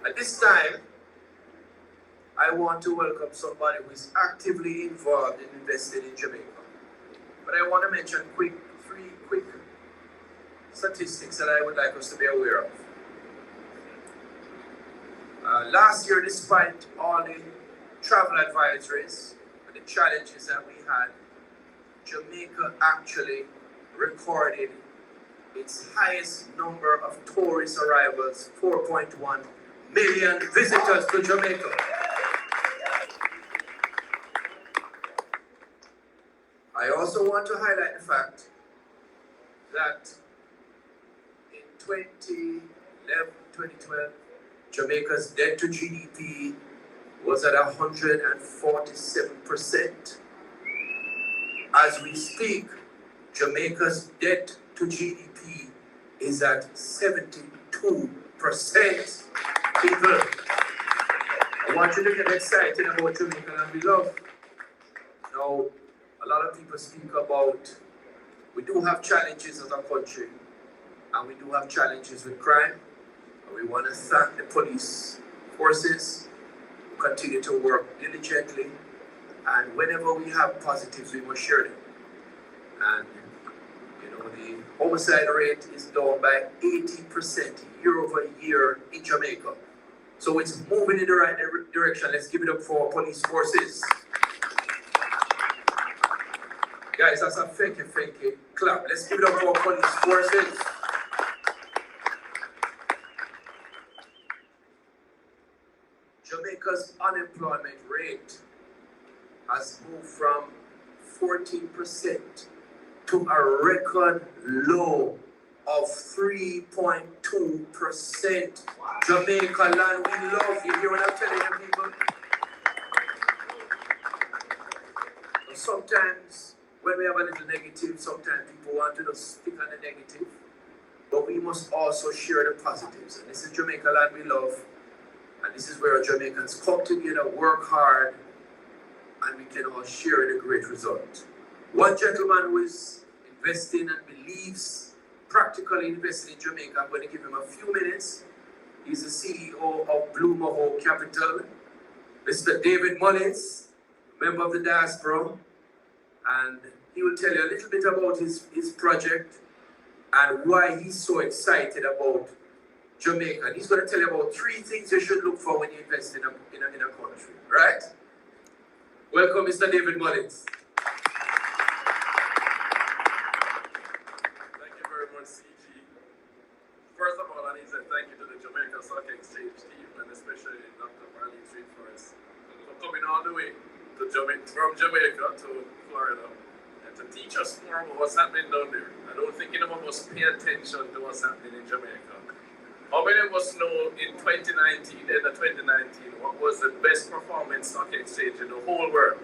At this time, I want to welcome somebody who is actively involved in investing in Jamaica. But I want to mention three quick statistics that I would like us to be aware of. Last year, despite all the travel advisories and the challenges that we had, Jamaica actually recorded its highest number of tourist arrivals, 4.1 million visitors to Jamaica. I also want to highlight the fact that in 2012, Jamaica's debt to GDP was at 147%. As we speak, Jamaica's debt to GDP is at 72%. People, I want you to get excited about Jamaica and we love. Now, a lot of people speak about, we do have challenges as a country, and we do have challenges with crime. And we want to thank the police forces who continue to work diligently. And whenever we have positives, we must share them. And the homicide rate is down by 80% year over year in Jamaica. So it's moving in the right direction. Let's give it up for our police forces. Guys, that's a thank you clap. Let's give it up for our police forces. Jamaica's unemployment rate has moved from 14% to a record low of 3.2%. Jamaica land, we love you. Hear what I'm telling you, people? Sometimes, when we have a little negative, sometimes people want to just speak on the negative. But we must also share the positives. And this is Jamaica land we love. And this is where Jamaicans come together, work hard, and we can all share the great result. One gentleman who is investing and believes practically investing in Jamaica, I'm going to give him a few minutes. He's the CEO of Mahoe Capital, Mr. David Mullings, member of the diaspora, and he will tell you a little bit about his project and why he's so excited about Jamaica. And he's going to tell you about 3 things you should look for when you invest in a country, right? Welcome, Mr. David Mullings. Thank you very much, CG. First of all, I need to say thank you to the Jamaica Stock Exchange team, and especially Dr. Marlene Street for coming all the way to from Jamaica to Florida and to teach us more about what's happening down there. I don't think any of us pay attention to what's happening in Jamaica. How many of us know in 2019, end of 2019, what was the best performing stock exchange in the whole world?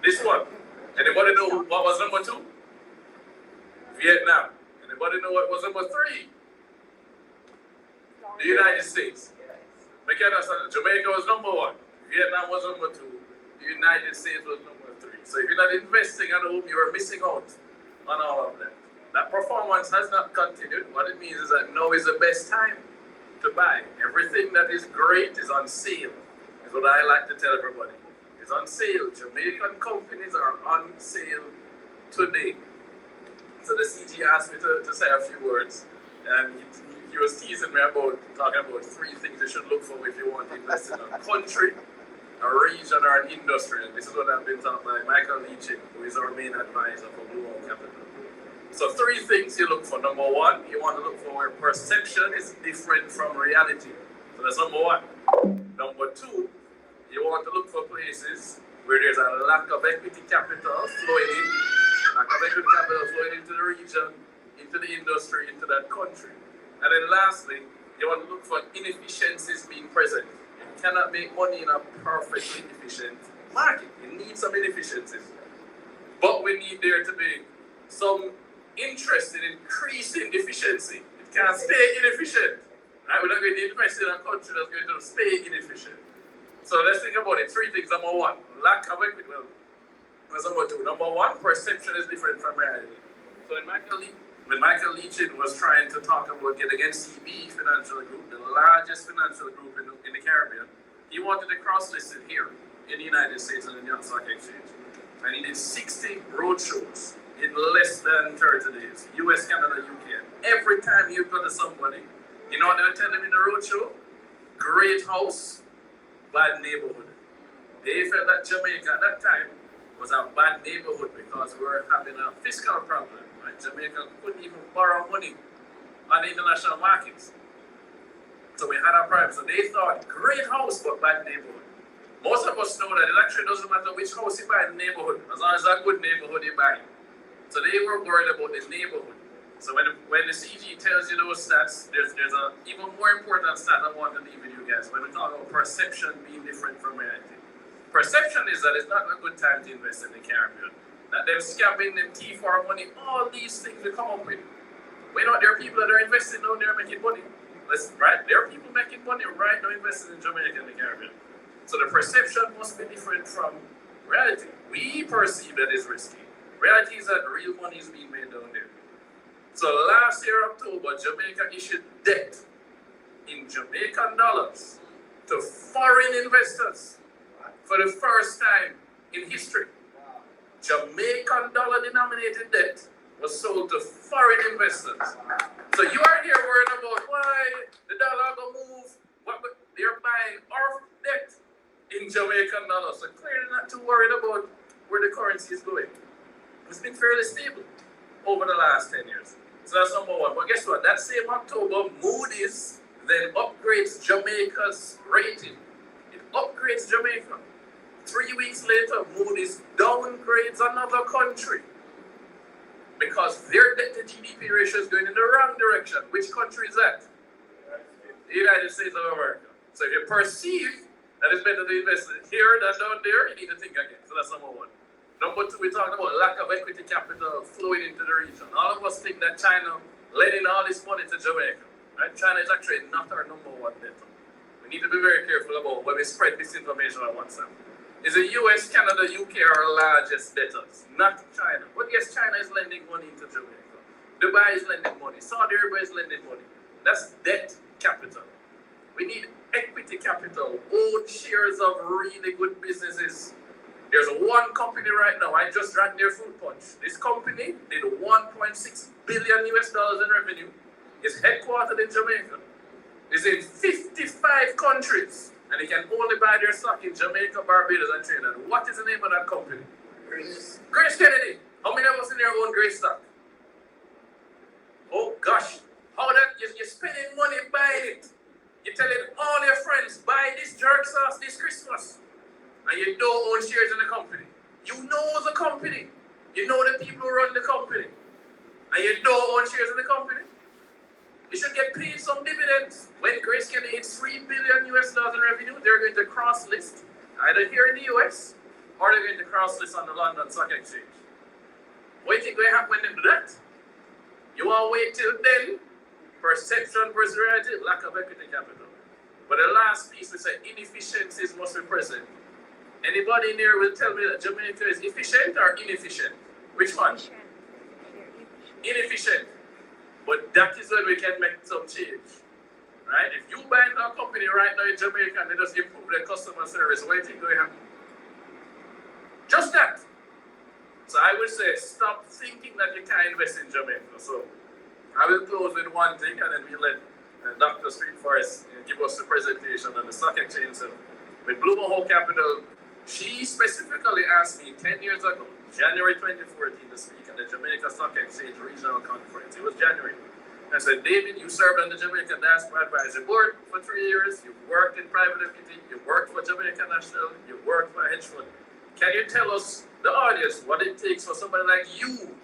This one. Anybody know what was number 2? Vietnam. Anybody know what was number 3? The United States. Jamaica was number 1. Vietnam was number 2. The United States was number 3. So if you're not investing at home, you are missing out on all of that. That performance has not continued. What it means is that now is the best time to buy. Everything that is great is on sale, is what I like to tell everybody. It's on sale. Jamaican companies are on sale today. So the CG asked me to say a few words, and he was teasing me about talking about 3 things you should look for if you want to invest in a country, a region, or an industry. And this is what I've been taught by Michael Leachin, who is our main advisor for Mahoe Capital. So 3 things you look for. Number 1, you want to look for where perception is different from reality. So that's number 1. Number 2, you want to look for places where there's a lack of equity capital flowing in, into the region, into the industry, into that country. And then lastly, you want to look for inefficiencies being present. You cannot make money in a perfectly efficient market. You need some inefficiencies. But we need there to be some interest in increasing efficiency. It can't stay inefficient. Right? We're not going to invest in a country that's going to stay inefficient. So let's think about it. 3 things. Number 1, lack of equity. Well, that's number 2. Number 1, perception is different from reality. So when Michael Leachin was trying to talk about get against CB, Financial Group, the largest financial group in the Caribbean. He wanted to cross-list it here in the United States on the New York Stock Exchange. And he did 60 roadshows in less than 30 days. US, Canada, UK. Every time you go to somebody, you know what they tell them in the roadshow? Great house, bad neighborhood. They felt that Jamaica at that time was a bad neighborhood because we were having a fiscal problem. Right? Jamaica couldn't even borrow money on the international markets. So we had a problem. So they thought, great house, but bad neighborhood. Most of us know that it actually doesn't matter which house you buy in the neighborhood, as long as it's a good neighborhood you buy. So they were worried about the neighborhood. So when the CG tells you those stats, there's an even more important stat I want to leave with you guys when we talk about perception being different from reality. Perception is that it's not a good time to invest in the Caribbean. That they're scamming them T4 money, all these things they come up with. We know there are people that are investing down there making money. Right? There are people making money right now investing in Jamaica and the Caribbean. So the perception must be different from reality. We perceive that it's risky. Reality is that real money is being made down there. So last year, October, Jamaica issued debt in Jamaican dollars to foreign investors for the first time in history. Jamaican dollar denominated debt was sold to foreign investors. So you are here worried about why the dollar will move. They're buying our debt in Jamaican dollars. So clearly not too worried about where the currency is going. It's been fairly stable over the last 10 years. So that's number one. But guess what? That same October, Moody's then upgrades Jamaica's rating. It upgrades Jamaica. 3 weeks later, Moody's downgrades another country because their debt to GDP ratio is going in the wrong direction. Which country is that? The United States of America. So if you perceive that it's better to invest here than down there, you need to think again. So that's number one. Number two, we're talking about lack of equity capital flowing into the region. All of us think that China lending all this money to Jamaica. Right? China is actually not our number one debtor. We need to be very careful about when we spread misinformation on one side. Is the US, Canada, UK our largest debtors, not China. But yes, China is lending money into Jamaica. Dubai is lending money. Saudi Arabia is lending money. That's debt capital. We need equity capital, own shares of really good businesses. There's one company right now, I just drank their fruit punch. This company did $1.6 billion in revenue. It's headquartered in Jamaica. It's in 55 countries. And they can only buy their stock in Jamaica, Barbados, and Trinidad. What is the name of that company? Grace Kennedy. How many of us in there own Grace stock? Oh gosh. How that you're spending money buying it. You're telling all your friends, buy this jerk sauce this Christmas. And you don't own shares in the company. You know the company. You know the people who run the company. And you don't own shares in the company. You should get paid some dividends. When Grace Kennedy hits $3 billion in revenue, they're going to cross-list either here in the US or they're going to cross-list on the London Stock Exchange. What do you think will happen when they do that? You want to wait till then? Perception versus reality, lack of equity capital. But the last piece, we say inefficiencies must be present. Anybody in there will tell me that Jamaica is efficient or inefficient? Which one? Inefficient. But that is when we can make some change. Right? If you buy a company right now in Jamaica and they just improve their customer service, what do you think will happen? Just that. So I would say stop thinking that you can't invest in Jamaica. So I will close with one thing and then we'll let Dr. Streetforest give us the presentation on the stock exchange. So with Mahoe Capital, she specifically asked me 10 years ago, January 2014, to speak at the Jamaica Stock Exchange Regional Conference. It was January. I said, David, you served on the Jamaica Diaspora Advisory Board for 3 years. You worked in private equity. You worked for Jamaica National. You worked for a hedge fund. Can you tell us, the audience, what it takes for somebody like you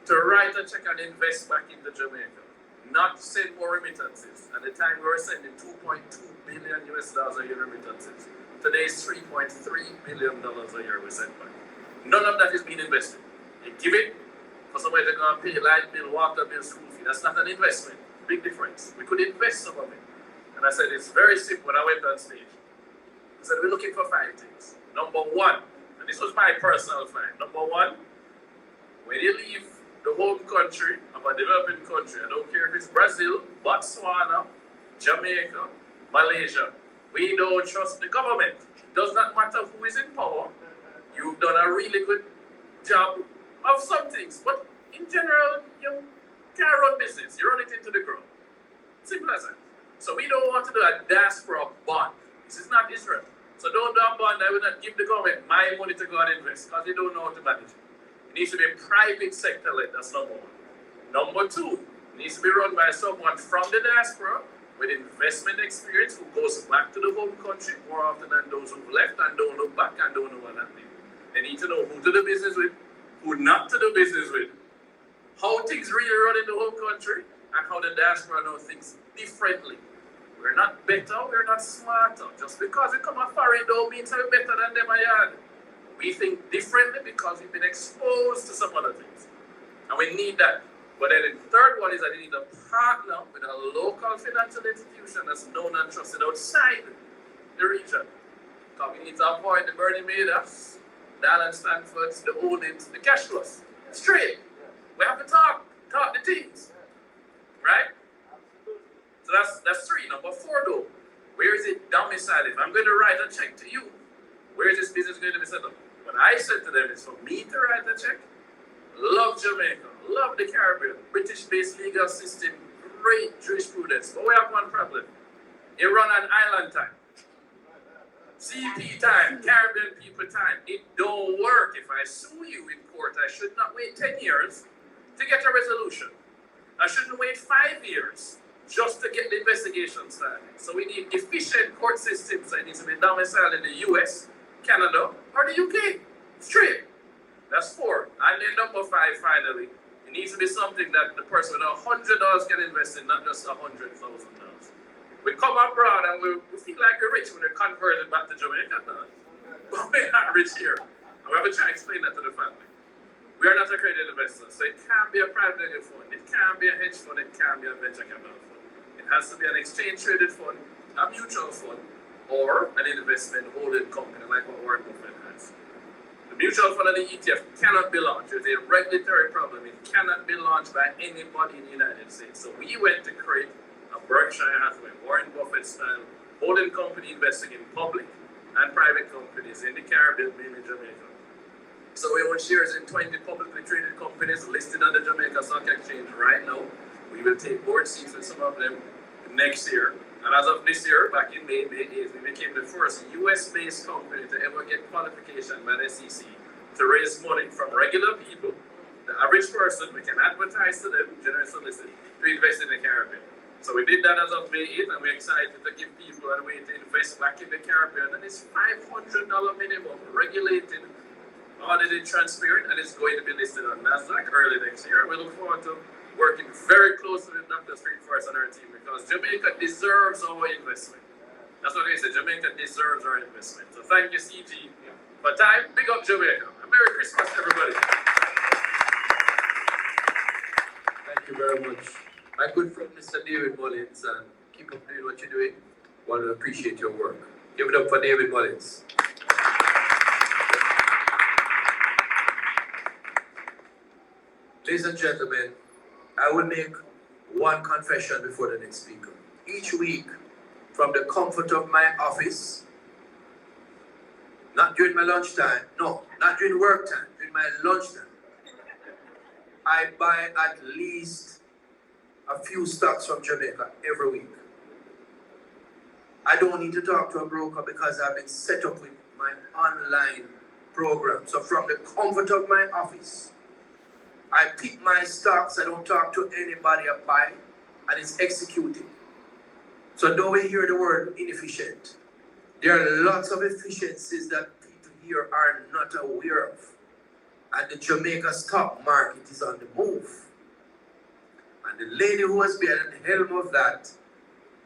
to write a check and invest back into Jamaica? Not send more remittances. At the time, we were sending $2.2 billion a year remittances. Today is $3.3 billion a year we send back. None of that is being invested. You give it for somebody to go and pay light bill, water bill, school fee. That's not an investment. Big difference. We could invest some of it. And I said, it's very simple. When I went on stage, I said, we're looking for 5 things. Number one, and this was my personal find. Number one, when you leave the home country of a developing country, I don't care if it's Brazil, Botswana, Jamaica, Malaysia. We don't trust the government. It does not matter who is in power. You've done a really good job of some things, but in general, you can't run business. You run it into the ground. Simple as that. So we don't want to do a diaspora bond. This is not Israel. So don't do a bond that will not give the government my money to go and invest because they don't know how to manage it. It needs to be private sector led. That's number one. Number two, it needs to be run by someone from the diaspora with investment experience who goes back to the home country more often than those who've left and don't look back and don't know what happened. They need to know who to do business with, who not to do business with, how things really run in the home country, and how the diaspora knows things differently. We're not better, we're not smarter. Just because we come a foreign don't mean we're better than them a yard. We think differently because we've been exposed to some other things. And we need that. But then the third one is that we need a partner with a local financial institution that's known and trusted outside the region. Because we need to avoid the Bernie Madoffs, the IslandSPACE, the Odins, the cash flows. Straight. We have to talk the things. Right? So that's three. Number four though, where is it domiciled? If I'm going to write a check to you, where is this business going to be set up? What I said to them is for me to write a check, love Jamaica, love the Caribbean, British-based legal system, great jurisprudence. But we have one problem. You run on island time. CP time, Caribbean people time. It don't work. If I sue you in court, I should not wait 10 years to get a resolution. I shouldn't wait 5 years just to get the investigation started. So we need efficient court systems that need to be domiciled in the US, Canada, or the UK. Straight. That's four. And then number five, finally, it needs to be something that the person with $100 can invest in, not just $100,000. We come abroad and we feel like we're rich when we're converted back to Jamaica. But we're not rich here. And we have to try to explain that to the family. We are not accredited investors, so it can't be a private equity fund, it can't be a hedge fund, it can't be a venture capital fund. It has to be an exchange-traded fund, a mutual fund, or an investment holding company like what Warren Buffett has. The mutual fund and the ETF cannot be launched. There's a regulatory problem. It cannot be launched by anybody in the United States. So we went to create a Berkshire Hathaway, Warren Buffett style holding company investing in public and private companies in the Caribbean, mainly Jamaica. So we own shares in 20 publicly traded companies listed on the Jamaica Stock Exchange right now. We will take board seats with some of them next year. And as of this year, back in May 8th, we became the first US-based company to ever get qualification by the SEC to raise money from regular people, the average person. We can advertise to them, generally solicit, to invest in the Caribbean. So we did that as of May 8th, and we're excited to give people a way to invest back in the Caribbean. And it's $500 minimum, regulated, audited, transparent, and it's going to be listed on NASDAQ early next year. We look forward to working very closely with Dr. Streetforce and our team because Jamaica deserves our investment. That's what we say, Jamaica deserves our investment. So thank you, CG, for time. Big up Jamaica. And Merry Christmas, everybody. Thank you very much. My good friend, Mr. David Mullings, and keep up doing what you're doing. Want to appreciate your work. Give it up for David Mullings. Ladies and gentlemen, I will make one confession before the next speaker. Each week, from the comfort of my office, not during my lunchtime, no, not during work time, during my lunchtime, I buy at least a few stocks from Jamaica every week. I don't need to talk to a broker because I've been set up with my online program. So from the comfort of my office, I pick my stocks, I don't talk to anybody, I buy, and it's executed. So don't we hear the word inefficient? There are lots of efficiencies that people here are not aware of. And the Jamaica stock market is on the move. And the lady who has been at the helm of that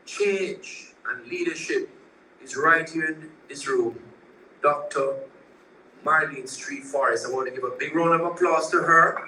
change and leadership is right here in this room, Dr. Marlene Streetforce. I want to give a big round of applause to her.